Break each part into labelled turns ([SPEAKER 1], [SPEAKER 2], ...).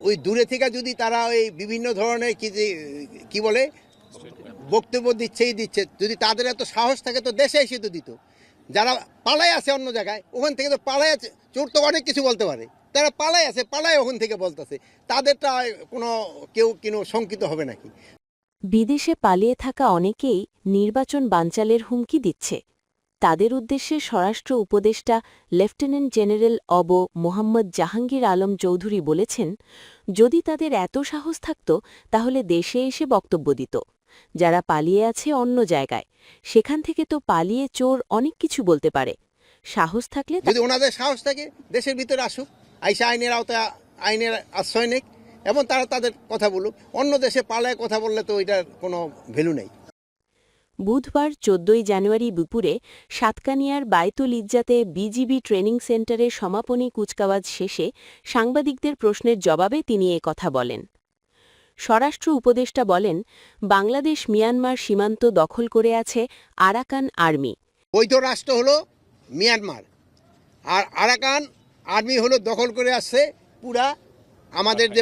[SPEAKER 1] ওই দূরে থেকে যদি তারা ওই বিভিন্ন ধরনের কি বলে বক্তব্য দিচ্ছেই দিচ্ছে, যদি তাদের এত সাহস থাকে তো দেশে এসে তো দিত। যারা পালায় আছে অন্য জায়গায়, ওখান থেকে তো পালায় আছে, চোর তো অনেক কিছু বলতে পারে, তারা পালায় আছে, পালায় ওখান থেকে বলতেছে, তাদেরটা কেউ শঙ্কিত হবে নাকি?
[SPEAKER 2] বিদেশে পালিয়ে থাকা অনেকেই নির্বাচন বানচালের হুমকি দিচ্ছে। তাদের উদ্দেশ্যে স্বরাষ্ট্র উপদেষ্টা লেফটেন্যান্ট জেনারেল মোহাম্মদ জাহাঙ্গীর আলম চৌধুরী বলেছেন, যদি তাদের এত সাহস থাকত তাহলে দেশে এসে বক্তব্য দিত। যারা পালিয়ে আছে অন্য জায়গায়, সেখান থেকে তো পালিয়ে চোর অনেক কিছু বলতে পারে। সাহস থাকলে
[SPEAKER 1] যদি ওনাদের সাহস থাকে দেশের ভিতরে আসুক, আইসা আইনের আওতায় আইনের আশ্রয় নেক এবং তারা তাদের কথা বলুক। অন্য দেশে পালায় কথা বললে তো এটার কোনো ভ্যালু নেই।
[SPEAKER 2] বুধবার ১৪ জানুয়ারি দুপুরে সাতকানিয়ার বায়তুল ইজ্জাতে বিজিবি ট্রেনিং সেন্টারের সমাপনী কুচকাওয়াজ শেষে সাংবাদিকদের প্রশ্নের জবাবে তিনি কথা বলেন। স্বরাষ্ট্র উপদেষ্টা বলেন, বাংলাদেশ মিয়ানমার সীমান্ত দখল করে আছে আরাকান আর্মি।
[SPEAKER 1] বৈধ রাষ্ট্র হলো মিয়ানমার, আর আরাকান আর্মি হলো দখল করে আসছে পুরা আমাদের যে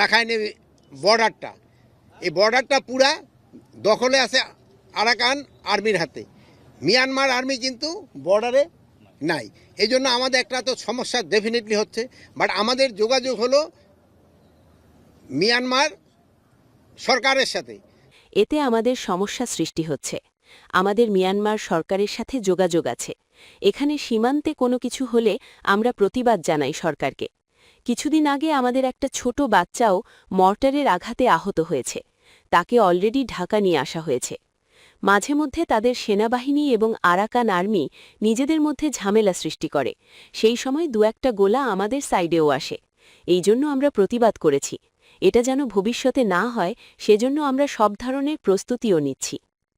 [SPEAKER 1] রাখাইনে বর্ডারটা, এই বর্ডারটা পুরা দখলে আছে আরাকান আর্মির হাতে। মিয়ানমার আর্মি কিন্তু বর্ডারে নাই। এই জন্য আমাদের একটা তো সমস্যা ডেফিনেটলি হচ্ছে, বাট আমাদের যোগাযোগ হলো মিয়ানমার সরকারের সাথে।
[SPEAKER 2] এতে আমাদের সমস্যা সৃষ্টি হচ্ছে। আমাদের মিয়ানমার সরকারের সাথে যোগাযোগ আছে। এখানে সীমান্তে কোনো কিছু হলে আমরা প্রতিবাদ জানাই সরকারকে। কিছুদিন আগে আমাদের একটা ছোট বাচ্চাও মর্টারের আঘাতে আহত হয়েছে। তাকে অলরেডি ঢাকা নিয়ে আসা হয়েছে। মাঝে মধ্যে তাদের সেনাবাহিনী এবং আরাকান আর্মি নিজেদের মধ্যে ঝামেলা সৃষ্টি করে। সেই সময় দু একটা গোলা আমাদের সাইডেও আসে। এই জন্য আমরা প্রতিবাদ করেছি। এটা যেন ভবিষ্যতে না হয়, সেজন্য আমরা সব ধরনের প্রস্তুতিও নিচ্ছি।